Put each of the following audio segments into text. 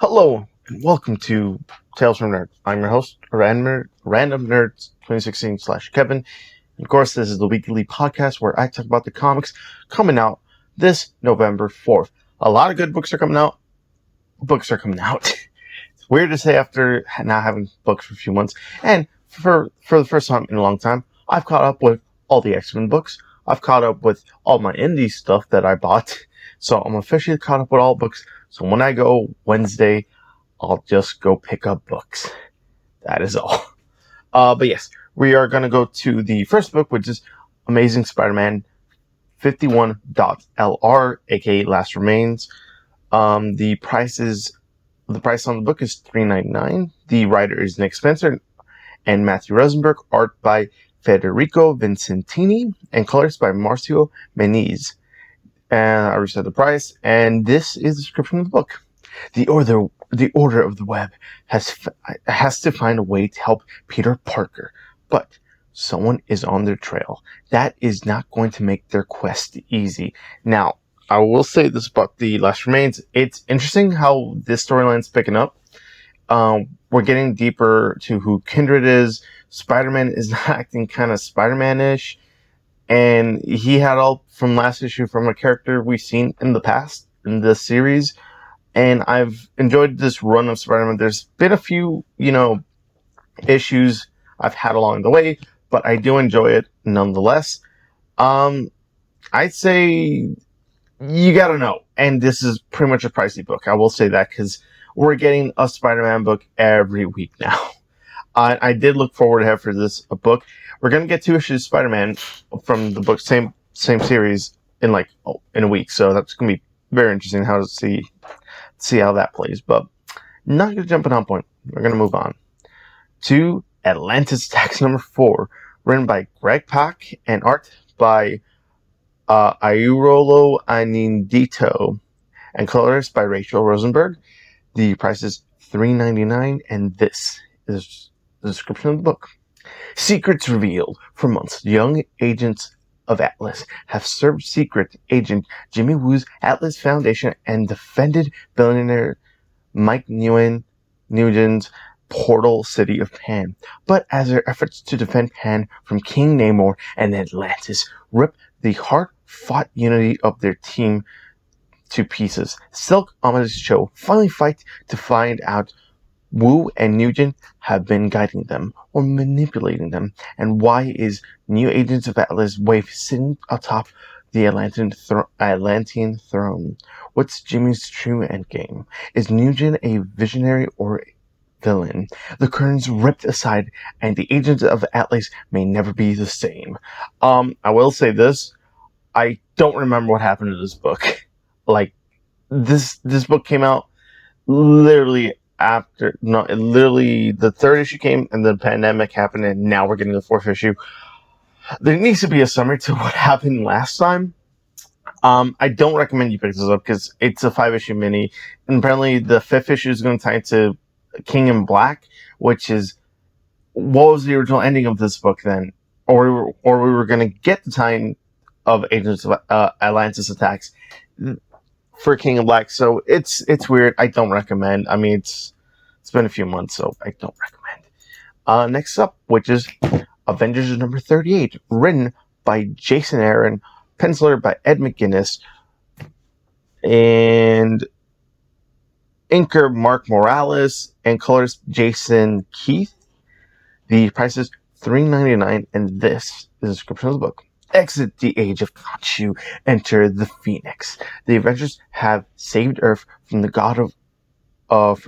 Hello and welcome to Tales from Nerd. I'm your host, Random Nerds 2016 / Kevin. And of course, this is the weekly podcast where I talk about the comics coming out this November 4th. A lot of good books are coming out. It's weird to say after not having books for a few months. And for the first time in a long time, I've caught up with all the X-Men books. I've caught up with all my indie stuff that I bought. So I'm officially caught up with all books. So when I go Wednesday, I'll just go pick up books. That is all. But yes, we are going to go to the first book, which is Amazing Spider-Man 51.LR, aka Last Remains. The price on the book is $3.99. The writer is Nick Spencer and Matthew Rosenberg. Art by Federico Vincentini and colors by Marcio Meniz. And I already said the price, and this is the description of the book. The Order of the Web has to find a way to help Peter Parker, but someone is on their trail. That is not going to make their quest easy. Now, I will say this about The Last Remains. It's interesting how this storyline's picking up. We're getting deeper to who Kindred is. Spider-Man is acting kind of Spider-Man-ish. And he had all from last issue from a character we've seen in the past in this series. And I've enjoyed this run of Spider-Man. There's been a few, issues I've had along the way, but I do enjoy it nonetheless. I'd say you gotta know. And this is pretty much a pricey book. I will say that because we're getting a Spider-Man book every week now. I did look forward to for this book. We're gonna get 2 issues of Spider-Man from the book, same series in a week. So that's gonna be very interesting how to see how that plays. But not gonna jump on point. We're gonna move on to Atlantis Attacks number 4, written by Greg Pak and art by Ayurolo Anindito and colors by Rachel Rosenberg. The price is $3.99, and this is the description of the book. Secrets revealed. For months, young agents of Atlas have served secret agent Jimmy Woo's Atlas Foundation and defended billionaire Mike Nugent's portal city of Pan. But as their efforts to defend Pan from King Namor and Atlantis rip the hard-fought unity of their team to pieces, Silk Amadeus Cho finally fight to find out Wu and Nugent have been guiding them or manipulating them, and why is new agents of Atlas wave sitting atop the Atlantean throne? What's Jimmy's true endgame? Is Nugent a visionary or a villain? The curtains ripped aside, and the agents of Atlas may never be the same. I will say this: I don't remember what happened to this book. This book came out literally the 3rd issue came and the pandemic happened, and now we're getting the 4th issue. There needs to be a summary to what happened last time. I don't recommend you pick this up because it's a 5-issue mini, and apparently the 5th issue is going to tie into King in Black, which is what was the original ending of this book then, or we were going to get the tie-in of Agents of Atlantis Attacks for King in Black. So it's weird. I don't recommend. I mean, it's been a few months, so I don't recommend. Next up, which is Avengers number 38, written by Jason Aaron, penciler by Ed McGuinness, and inker Mark Morales, and colors Jason Keith. The price is $3.99, and this is the description of the book. Exit the age of Khonshu, enter the Phoenix. The Avengers have saved Earth from the god of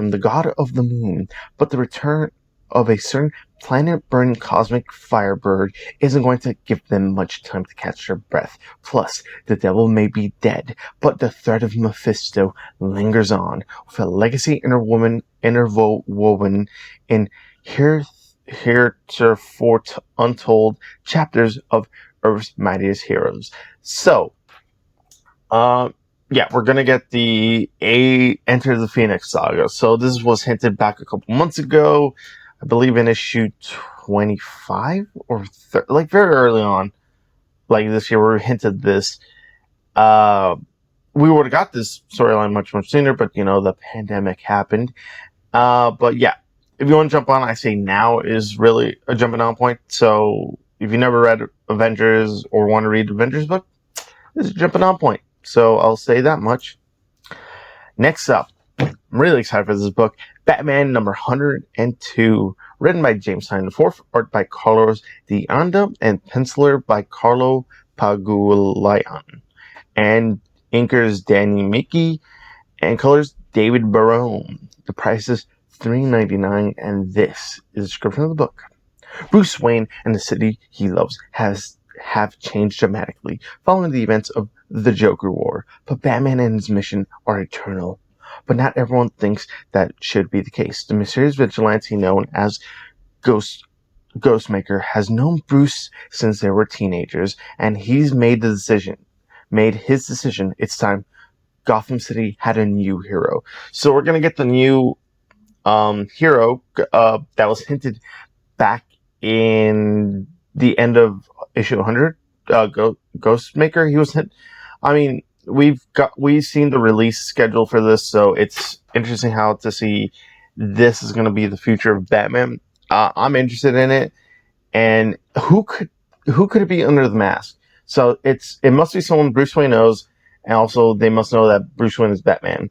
the moon, but the return of a certain planet-burning cosmic firebird isn't going to give them much time to catch their breath. Plus, the devil may be dead, but the threat of Mephisto lingers on, with a legacy interwoven in heretofore untold chapters of Earth's mightiest heroes. So, we're gonna get the Enter the Phoenix saga. So this was hinted back a couple months ago, I believe in issue 25 or very early on, this year, we hinted this. We we would have got this storyline much sooner, but the pandemic happened. But yeah, if you want to jump on, I say now is really a jumping on point. So if you never read Avengers or want to read Avengers book, this is a jumping on point. So I'll say that much. Next up, I'm really excited for this book, Batman number 102, written by James Tynion IV, art by Carlos de Anda, and penciler by Carlo Pagulayan, and inkers Danny Mickey, and colors David Barone. The price is $3.99, and this is the description of the book. Bruce Wayne and the city he loves have changed dramatically following the events of the Joker War, but Batman and his mission are eternal. But not everyone thinks that should be the case. The mysterious vigilante known as Ghostmaker has known Bruce since they were teenagers, and he's made his decision. It's time. Gotham City had a new hero. So we're gonna get the new hero that was hinted back in the end of issue 100. Ghostmaker. He was hint. I mean, we've seen the release schedule for this, so it's interesting how to see this is going to be the future of Batman. I'm interested in it, and who could it be under the mask? So it must be someone Bruce Wayne knows, and also they must know that Bruce Wayne is Batman.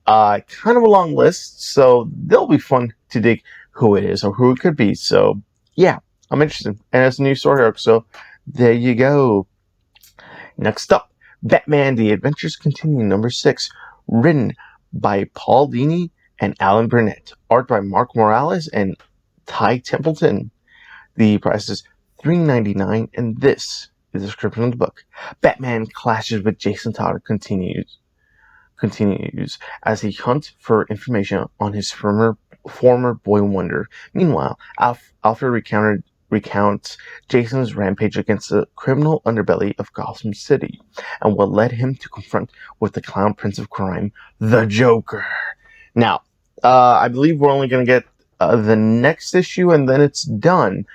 Kind of a long list, so they'll be fun to dig who it is or who it could be. So yeah, I'm interested, and it's a new story arc. So there you go. Next up, Batman: The Adventures Continue, number 6, written by Paul Dini and Alan Burnett, art by Mark Morales and Ty Templeton. The price is $3.99, and this is the description of the book. Batman clashes with Jason Todd continues as he hunts for information on his former boy wonder. Meanwhile, Alfred recounts Jason's rampage against the criminal underbelly of Gotham City and what led him to confront with the clown prince of crime, the Joker. Now, I believe we're only going to get the next issue and then it's done.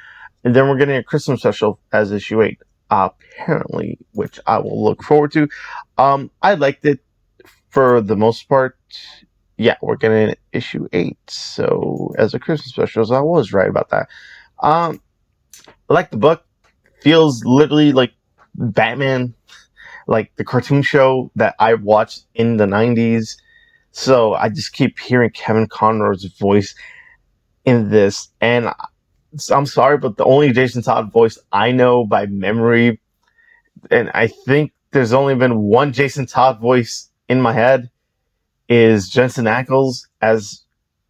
And then we're getting a Christmas special as issue 8, apparently, which I will look forward to. I liked it for the most part. Yeah, we're getting issue 8. So as a Christmas special, I was right about that. I like the book. Feels literally like Batman, like the cartoon show that I watched in the 90s. So I just keep hearing Kevin Conroy's voice in this. And I'm sorry, but the only Jason Todd voice I know by memory, and I think there's only been one Jason Todd voice in my head, is Jensen Ackles as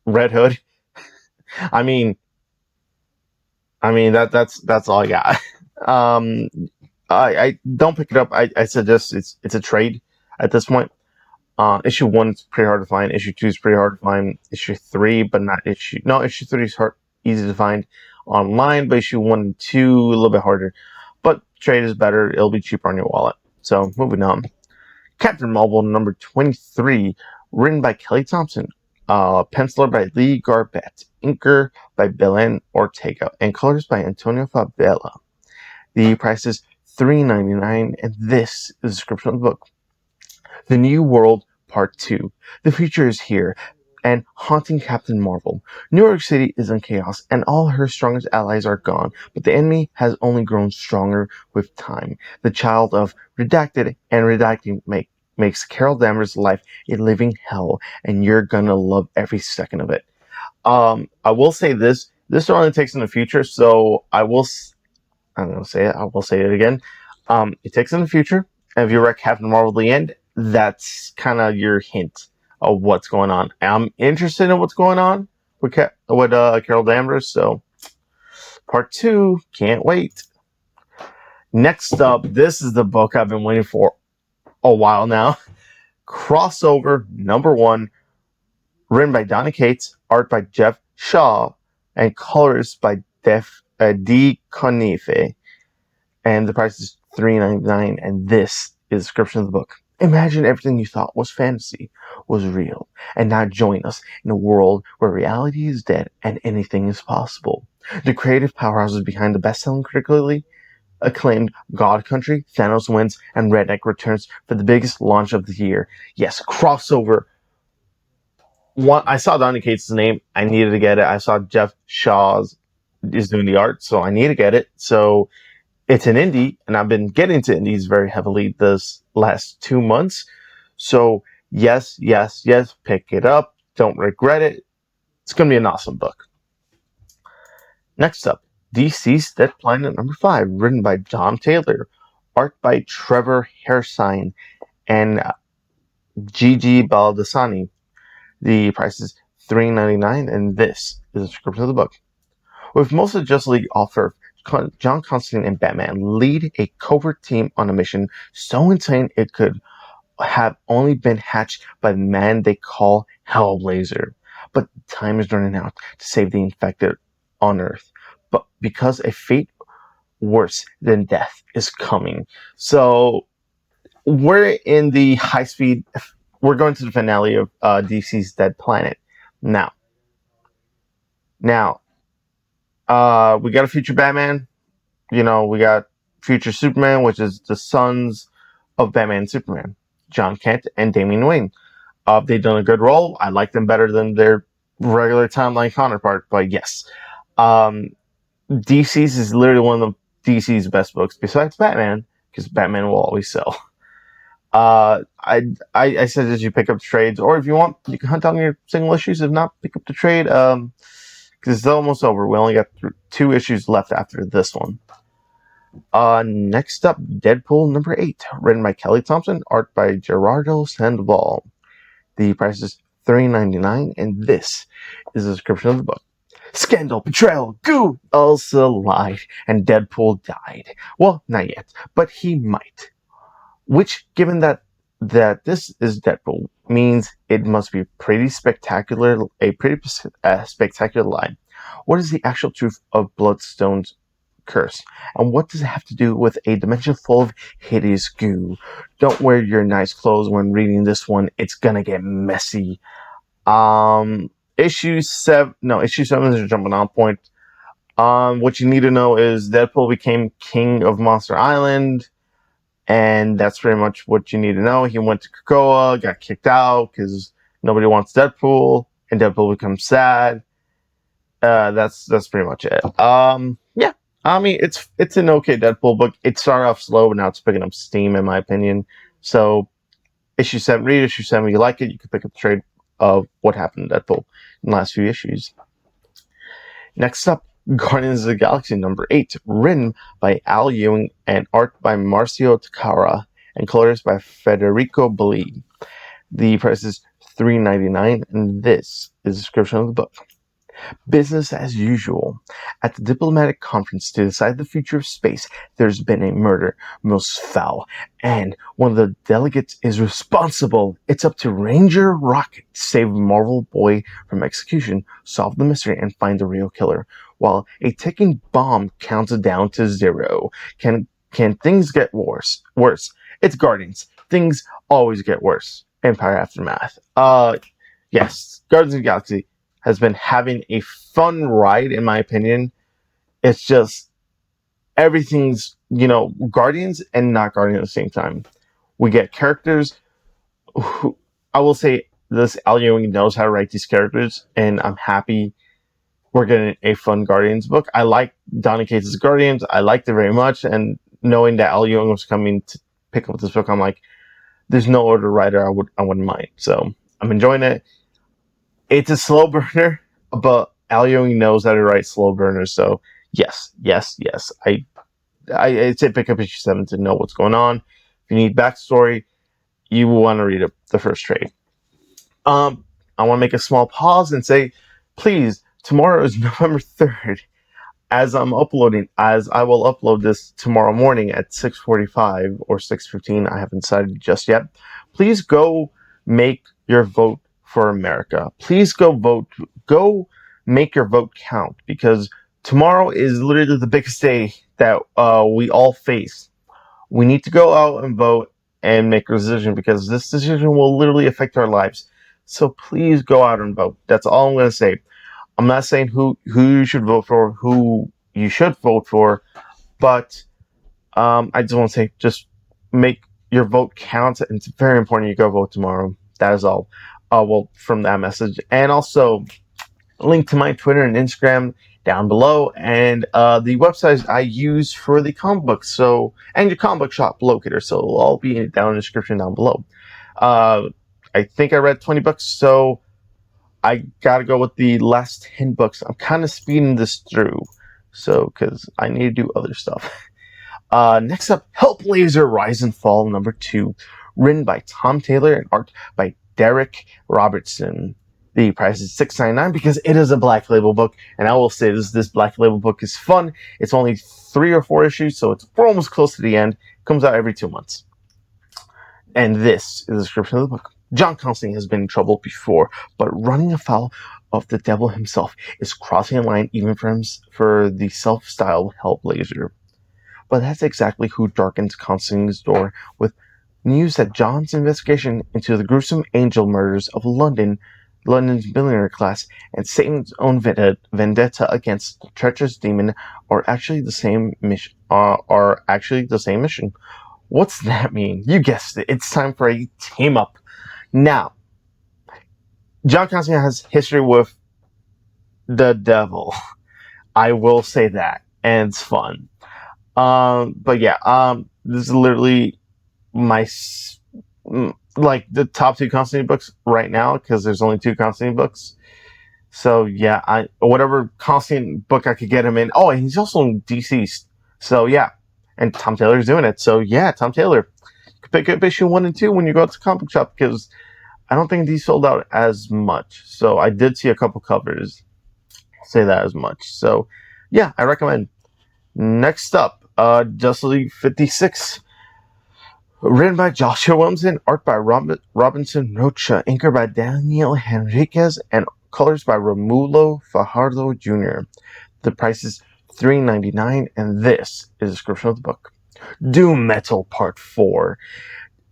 Red Hood. I mean that's all I got. I don't pick it up. I suggest it's a trade at this point. Issue 1 is pretty hard to find. Issue 2 is pretty hard to find. Issue 3, but not issue. No, issue 3 is easy to find online, but issue 1 and 2 a little bit harder. But trade is better. It'll be cheaper on your wallet. So moving on. Captain Marvel number 23, written by Kelly Thompson, penciler by Lee Garbett, inker by Belen Ortega, and colors by Antonio Fabela. The price is $3.99, and this is the description of the book. The New World Part 2. The future is here, and haunting Captain Marvel. New York City is in chaos, and all her strongest allies are gone, but the enemy has only grown stronger with time. The child of Redacted and Redacting makes Carol Danvers' life a living hell, and you're gonna love every second of it. I will say this only takes in the future, so I'm gonna say it, I will say it again. It takes in the future, and if you read Captain Marvel the end, that's kind of your hint of what's going on. I'm interested in what's going on with Carol Danvers, so part 2, can't wait. Next up, this is the book I've been waiting for a while now. Crossover number 1, written by Donny Cates, art by Jeff Shaw, and colors by D. Conife. And the price is $3.99, and this is the description of the book. Imagine everything you thought was fantasy was real, and now join us in a world where reality is dead and anything is possible. The creative powerhouses behind the best-selling, critically acclaimed God Country, Thanos Wins, and Redneck returns for the biggest launch of the year. Yes, crossover. One, I saw Donny Cates' name. I needed to get it. I saw Jeff Shaw's is doing the art, so I need to get it. So it's an indie, and I've been getting to indies very heavily this last 2 months. So yes, yes, yes, pick it up. Don't regret it. It's going to be an awesome book. Next up, DC's Dead Planet #5, written by John Taylor, art by Trevor Hairsine and Gigi Baldessani. The price is $3.99, and this is a description of the book. With most of the Justice League author John Constantine and Batman lead a covert team on a mission so insane it could have only been hatched by the man they call Hellblazer. But time is running out to save the infected on Earth. But because a fate worse than death is coming. So we're in the high speed. We're going to the finale of DC's Dead Planet. Now, we got a future Batman. We got future Superman, which is the sons of Batman and Superman, John Kent and Damian Wayne. They've done a good role. I like them better than their regular timeline counterpart, but yes. DC's is literally one of DC's best books, besides Batman, because Batman will always sell. I suggest you pick up the trades, or if you want, you can hunt down your single issues. If not, pick up the trade, because it's almost over. We only got 2 issues left after this one. Next up, Deadpool #8, written by Kelly Thompson, art by Gerardo Sandoval. The price is $3.99, and this is a description of the book. Scandal, betrayal, goo! Elsa lied, and Deadpool died. Well, not yet, but he might. Which, given that this is Deadpool, means it must be pretty spectacular, spectacular lie. What is the actual truth of Bloodstone's curse? And what does it have to do with a dimension full of hideous goo? Don't wear your nice clothes when reading this one. It's gonna get messy. Issue 7 is a jumping on point. What you need to know is Deadpool became king of Monster Island, and that's pretty much what you need to know. He went to Krakoa, got kicked out because nobody wants Deadpool, and Deadpool becomes sad. That's pretty much it. Yeah. I mean, it's an okay Deadpool book. It started off slow, but now it's picking up steam, in my opinion. So, issue 7, read issue 7. If you like it, you can pick up the trade of what happened to Deadpool in the last few issues. Next up, Guardians of the Galaxy #8, written by Al Ewing and art by Marcio Takara, and colors by Federico Belli. The price is $3.99, and this is a description of the book. Business as usual. At the diplomatic conference to decide the future of space, there's been a murder, most foul, and one of the delegates is responsible. It's up to Ranger Rocket to save Marvel Boy from execution, solve the mystery, and find the real killer, while a ticking bomb counts down to 0. Can things get worse? It's Guardians. Things always get worse. Empire Aftermath. Yes, Guardians of the Galaxy has been having a fun ride, in my opinion. It's just everything's, Guardians and not Guardians at the same time. We get characters who, I will say, this Al Ewing knows how to write these characters, and I'm happy we're getting a fun Guardians book. I like Donny Cates' Guardians. I liked it very much, and knowing that Al Ewing was coming to pick up this book, I'm like, there's no other writer I wouldn't mind. So I'm enjoying it. It's a slow burner, but Al Ewing knows how to write slow burners. So yes. I'd say pick up issue 7 to know what's going on. If you need backstory, you will want to read the first trade. I want to make a small pause and say, please, tomorrow is November 3rd. As I will upload this tomorrow morning at 6:45 or 6:15. I haven't decided just yet. Please go make your vote for America. Please go vote. Go make your vote count, because tomorrow is literally the biggest day that we all face. We need to go out and vote and make a decision, because this decision will literally affect our lives. So please go out and vote. That's all I'm going to say. I'm not saying who you should vote for, who you should vote for, but I just want to say, just make your vote count. It's very important you go vote tomorrow. That is all. Well, from that message, and also link to my Twitter and Instagram down below, and the websites I use for the comic books. So, and your comic book shop locator. So it'll all be down in the description down below. I think I read 20 books, so I gotta go with the last 10 books. I'm kind of speeding this through, so because I need to do other stuff. Next up, Hellblazer Rise and Fall #2, written by Tom Taylor and art by Derek Robertson. The price is $6.99 because it is a Black Label book, and I will say this Black Label book is fun. It's only 3 or 4 issues, so we're almost close to the end. It comes out every 2 months. And this is the description of the book. John Constantine has been in trouble before, but running afoul of the devil himself is crossing a line even for the self-styled Hellblazer. But that's exactly who darkens Constantine's door with news that John's investigation into the gruesome angel murders of London's millionaire class, and Satan's own vendetta against the treacherous demon are actually the same mission. What's that mean? You guessed it. It's time for a team up. Now, John Constantine has history with the devil. I will say that, and it's fun. But yeah, this is literally my the top 2 Constantine books right now, because there's only 2 Constantine books. So yeah, whatever Constantine book I could get him in. Oh, and he's also deceased. So yeah, and Tom Taylor's doing it. So yeah, Tom Taylor, you can pick up issue 1 and 2 when you go out to the comic shop, because I don't think these sold out as much. So I did see a couple covers say that as much. So yeah, I recommend. Next up, Justice League 56. Written by Joshua Williamson, art by Robinson Rocha, inker by Daniel Henriquez, and colors by Romulo Fajardo Jr. The price is $3.99, and this is the description of the book. Doom Metal Part 4,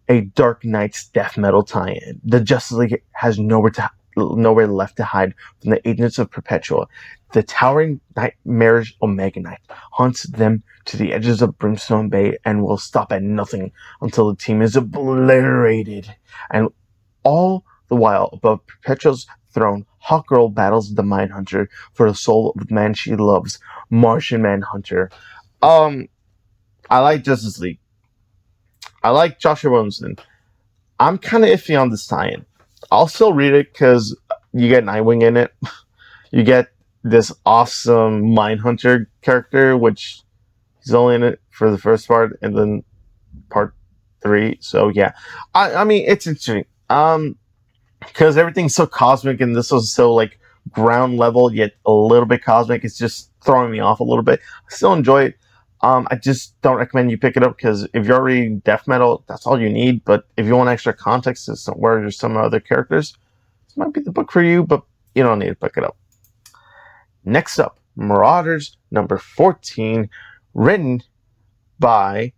a Dark Knight's death metal tie-in. The Justice League has nowhere left to hide from the agents of Perpetua. The towering nightmarish Omega Knight hunts them to the edges of Brimstone Bay and will stop at nothing until the team is obliterated. And all the while, above Perpetua's throne, Hawkgirl battles the Mindhunter for the soul of the man she loves, Martian Manhunter. I like Justice League. I like Joshua Williamson. I'm kind of iffy on this tie-in. I'll still read it because you get Nightwing in it. You get this awesome Mindhunter character, which he's only in it for the first part, and then part 3. So yeah, I mean, it's interesting. Because everything's so cosmic, and this was so like ground level yet a little bit cosmic. It's just throwing me off a little bit. I still enjoy it. I just don't recommend you pick it up, because if you're reading death metal, that's all you need. But if you want extra context as to where there's some other characters, this might be the book for you, but you don't need to pick it up. Next up, Marauders #14, written by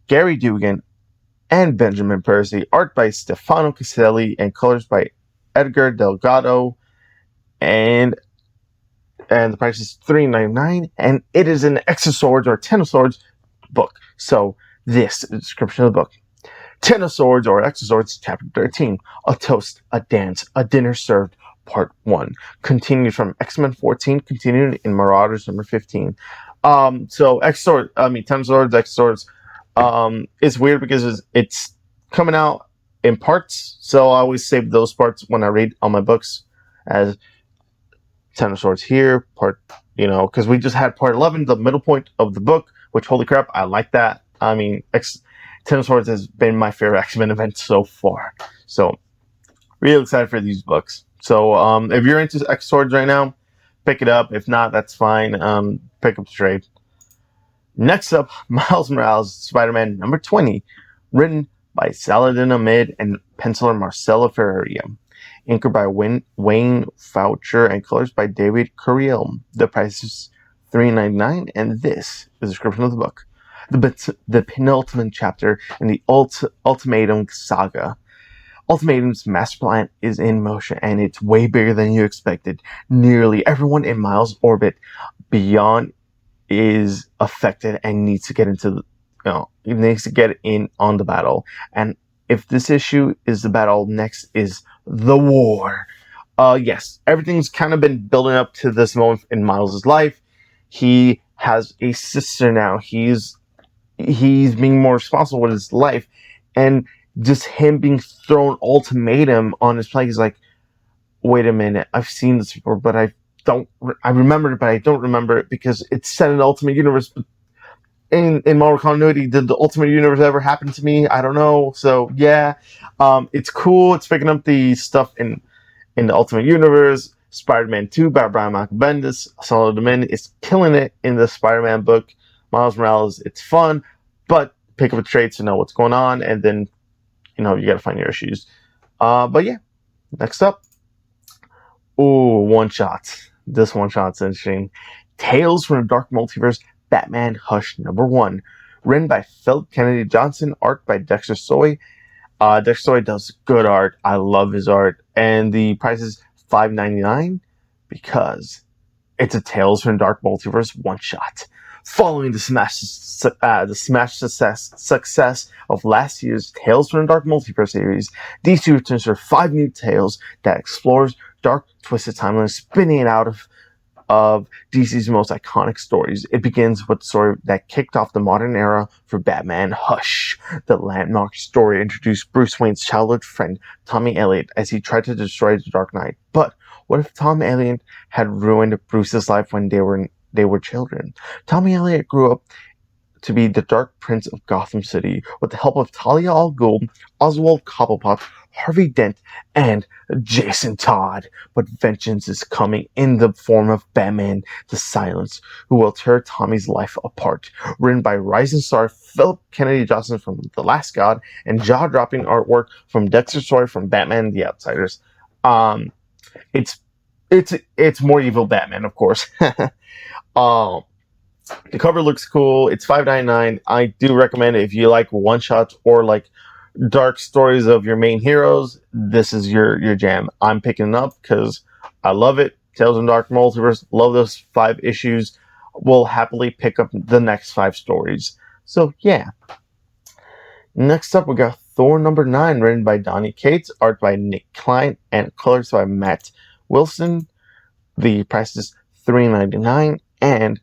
Gary Dugan and Benjamin Percy, art by Stefano Caselli, and colors by Edgar Delgado, and the price is $3.99, and it is an X of Swords or 10 of Swords book. So this is the description of the book. 10 of Swords or X of Swords, Chapter 13. A toast, a dance, a dinner served, Part 1. Continued from X-Men 14, continued in Marauders #15. So 10 of Swords, X of Swords. It's weird because it's coming out in parts, so I always save those parts when I read all my books as 10 of Swords here, because we just had part 11, the middle point of the book, which, holy crap, I like that. I mean, 10 of Swords has been my favorite X-Men event so far. So, really excited for these books. So, if you're into X Swords right now, pick it up. If not, that's fine. Pick up the trade. Next up, Miles Morales, Spider-Man #20, written by Saladin Ahmed and penciler Marcelo Ferreira. Inker by Wayne Foucher and colors by David Curiel. The price is $3.99, and this is the description of the book. The penultimate chapter in the Ultimatum saga. Ultimatum's master plan is in motion, and it's way bigger than you expected. Nearly everyone in Miles' orbit beyond is affected and needs to get into he needs to get in on the battle. And if this issue is the battle, next is the war. Yes, everything's kind of been building up to this moment in Miles' life. He has a sister now. He's being more responsible with his life, and just him being thrown ultimatum on his plate. He's like, wait a minute, I've seen this before, but I remember it, but I don't remember it because it's set in the Ultimate Universe. But in Marvel continuity, did the Ultimate Universe ever happen to me? I don't know. So yeah, it's cool. It's picking up the stuff in the Ultimate Universe. Spider-Man 2 by Brian Michael Bendis. Solid Dominion is killing it in the Spider-Man book. Miles Morales, it's fun, but pick up a trade to know what's going on, and then you gotta find your issues. But yeah, next up. Ooh, one shot. This one shot's interesting. Tales from the Dark Multiverse, Batman Hush #1. Written by Philip Kennedy Johnson, art by Dexter Soy. Dexter Soy does good art. I love his art. And the price is $5.99 because it's a Tales from the Dark Multiverse one shot. Following the smash success of last year's Tales from the Dark Multiverse series, DC returns for 5 new tales that explores dark, twisted timelines, spinning it out of DC's most iconic stories. It begins with the story that kicked off the modern era for Batman Hush. The landmark story introduced Bruce Wayne's childhood friend, Tommy Elliot, as he tried to destroy the Dark Knight. But what if Tom Elliot had ruined Bruce's life when they were children? Tommy Elliot grew up to be the Dark Prince of Gotham City with the help of Talia al Ghul, Oswald Cobblepot, Harvey Dent, and Jason Todd. But vengeance is coming in the form of Batman the Silence, who will tear Tommy's life apart. Written by rising star Philip Kennedy Johnson from The Last God, and jaw-dropping artwork from Dexter Soy from Batman and the Outsiders. It's more evil Batman, of course. The cover looks cool. It's $5.99. I do recommend it if you like one shots or like dark stories of your main heroes. This is your jam. I'm picking it up because I love it. Tales from Dark Multiverse. Love those 5 issues. Will happily pick up the next 5 stories. So yeah. Next up, we got Thor #9, written by Donny Cates, art by Nick Klein, and colors by Matt Wilson. The price is $3.99, and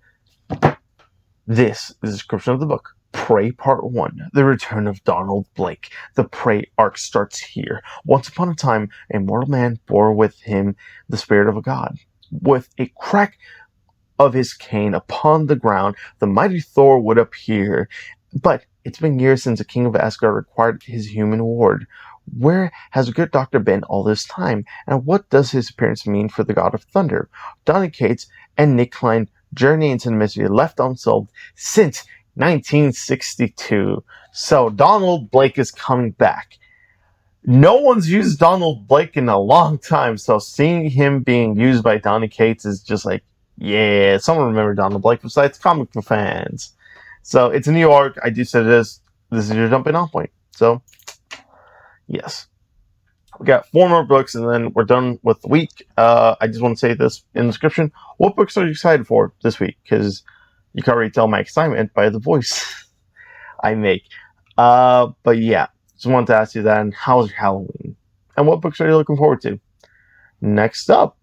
this is the description of the book. Prey Part 1, The Return of Donald Blake. The Prey arc starts here. Once upon a time, a mortal man bore with him the spirit of a god. With a crack of his cane upon the ground, the mighty Thor would appear. But it's been years since the king of Asgard required his human ward. Where has the good doctor been all this time? And what does his appearance mean for the god of thunder? Donny Cates and Nick Klein journey into the mystery left unsolved since 1962. So Donald Blake is coming back. No one's used Donald Blake in a long time, so seeing him being used by Donny Cates is just like, yeah, someone remember Donald Blake besides comic book fans. So it's a new arc. I do say this is your jumping off point. So yes. We got 4 more books, and then we're done with the week. I just want to say this in the description. What books are you excited for this week? Because you can already tell my excitement by the voice I make. But yeah, just wanted to ask you that. And how's your Halloween? And what books are you looking forward to? Next up,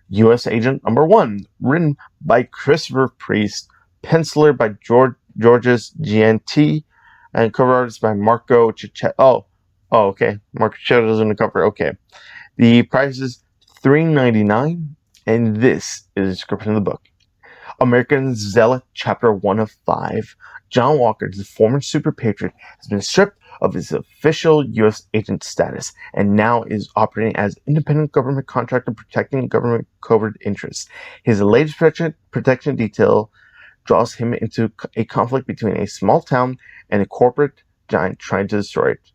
U.S.Agent #1, written by Christopher Priest, penciler by Georges GNT, and cover artist by Marco Cicchetto. Oh, okay. Marco Cicchetto's in the cover. Okay. The price is $3.99, and this is the description of the book. American Zealot, Chapter 1 of 5. John Walker, the former super patriot, has been stripped of his official U.S. agent status and now is operating as independent government contractor protecting government covert interests. His latest protection detail draws him into a conflict between a small town and a corporate giant trying to destroy it.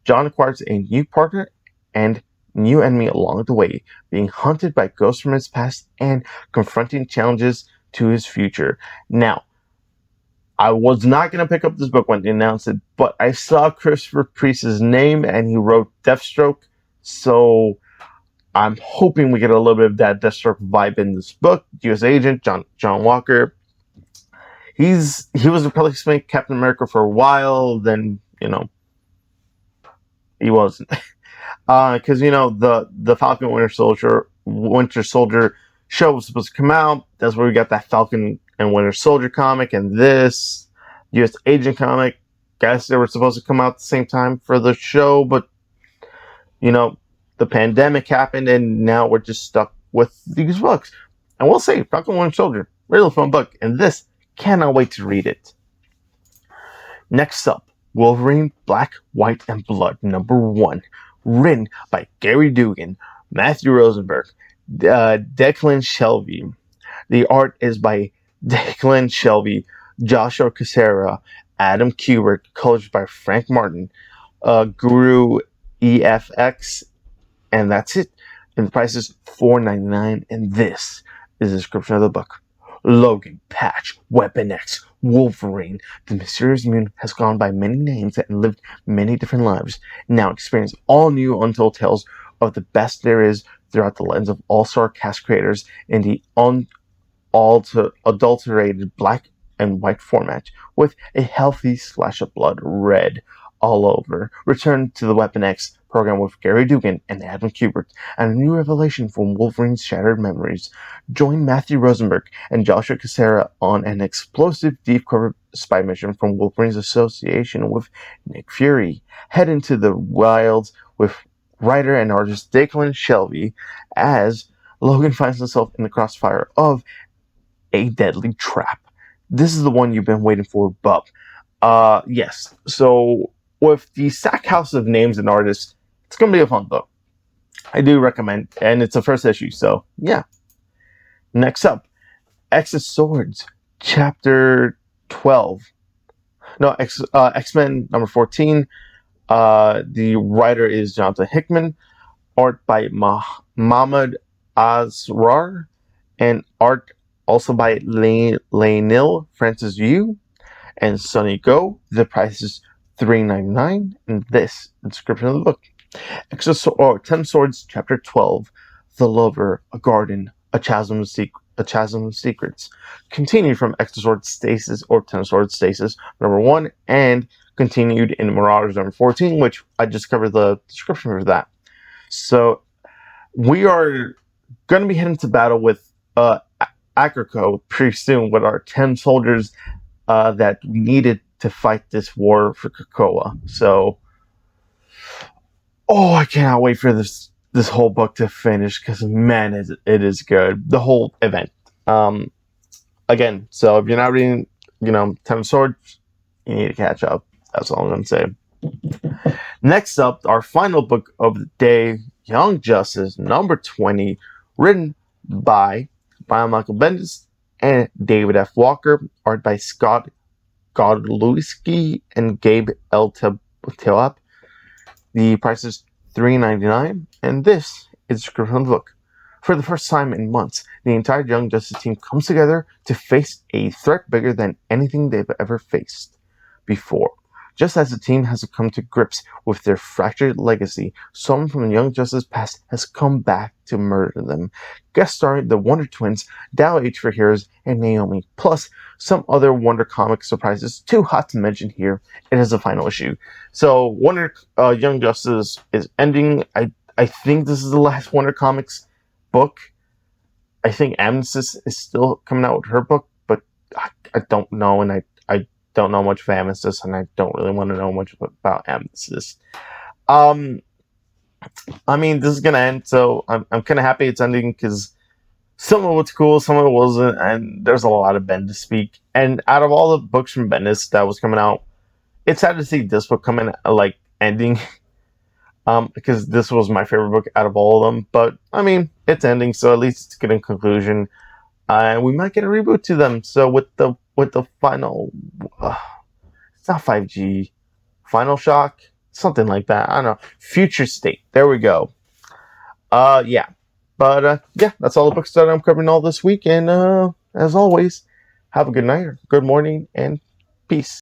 John acquires a new partner and new enemy along the way, being hunted by ghosts from his past and confronting challenges to his future. Now, I was not going to pick up this book when they announced it, but I saw Christopher Priest's name and he wrote Deathstroke, so I'm hoping we get a little bit of that Deathstroke vibe in this book. U.S. Agent, John Walker. he was replacement Captain America for a while. Then he wasn't. Because the Falcon Winter Soldier show was supposed to come out. That's where we got that Falcon and Winter Soldier comic, and this U.S. Agent comic. Guess they were supposed to come out at the same time for the show, but the pandemic happened, and now we're just stuck with these books. And we'll say Falcon Winter Soldier, really fun book, and this cannot wait to read it. Next up, Wolverine Black, White, and Blood #1, written by Gary Dugan, Matthew Rosenberg, Declan Shelby. The art is by Declan Shelby, Joshua Cassera, Adam Kubert, colors by Frank Martin, Guru EFX, and that's it. And the price is $4.99, and this is the description of the book. Logan, Patch, Weapon X, Wolverine. The mysterious mutant has gone by many names and lived many different lives. Now experience all new untold tales of the best there is throughout the lens of all-star cast creators in the adulterated black and white format with a healthy splash of blood red all over. Return to the Weapon X program with Gary Dugan and Adam Kubert, and a new revelation from Wolverine's shattered memories. Join Matthew Rosenberg and Joshua Cassera on an explosive deep-cover spy mission from Wolverine's association with Nick Fury. Head into the wilds with writer and artist Declan Shelby as Logan finds himself in the crossfire of a deadly trap. This is the one you've been waiting for, Bub. Yes. So with the stack house of names and artists, it's going to be a fun book. I do recommend, and it's the first issue, so yeah. Next up, X's Swords, Chapter 12. No, X-Men #14. The writer is Jonathan Hickman. Art by Mahmoud Asrar. And art also by Lainil Francis Yu and Sonny Go. The price is $3.99, and this is the description of the book. 10 Swords, Chapter 12. The Lover, a Garden, a Chasm of Secrets. Continued from Extra Sword Stasis or 10 Sword Stasis #1, and continued in Marauders #14, which I just covered the description for that. So we are going to be heading to battle with Akrakoa pretty soon with our 10 soldiers that we needed to fight this war for Krakoa. So, I cannot wait for this whole book to finish, because man, it is good. The whole event. Again, so if you're not reading, 10 Swords, you need to catch up. That's all I'm going to say. Next up, our final book of the day, Young Justice #20, written by Michael Bendis and David F. Walker, art by Scott Godlewski and Gabe L. Telap. The price is $3.99, and this is the description of the book. For the first time in months, the entire Young Justice team comes together to face a threat bigger than anything they've ever faced before. Just as the team has come to grips with their fractured legacy, someone from the Young Justice past has come back to murder them. Guest starring the Wonder Twins, Dow H for Heroes, and Naomi, plus some other Wonder Comics surprises too hot to mention here. It is the final issue. So Young Justice is ending. I think this is the last Wonder Comics book. I think Amnesty is still coming out with her book, but I don't know, and I don't know much of Amnesty, and I don't really want to know much about Amnesty. I mean, this is gonna end, so I'm kind of happy it's ending, because some of it's cool, some of it wasn't, and there's a lot of Bendis speak. And out of all the books from Bendis that was coming out, it's sad to see this book coming ending, because this was my favorite book out of all of them. But I mean, it's ending, so at least it's getting a conclusion, and we might get a reboot to them. So with the final, it's not 5G, Final Shock, something like that. I don't know. Future State. There we go. Yeah. But yeah, that's all the books that I'm covering all this week. And as always, have a good night, or good morning, and peace.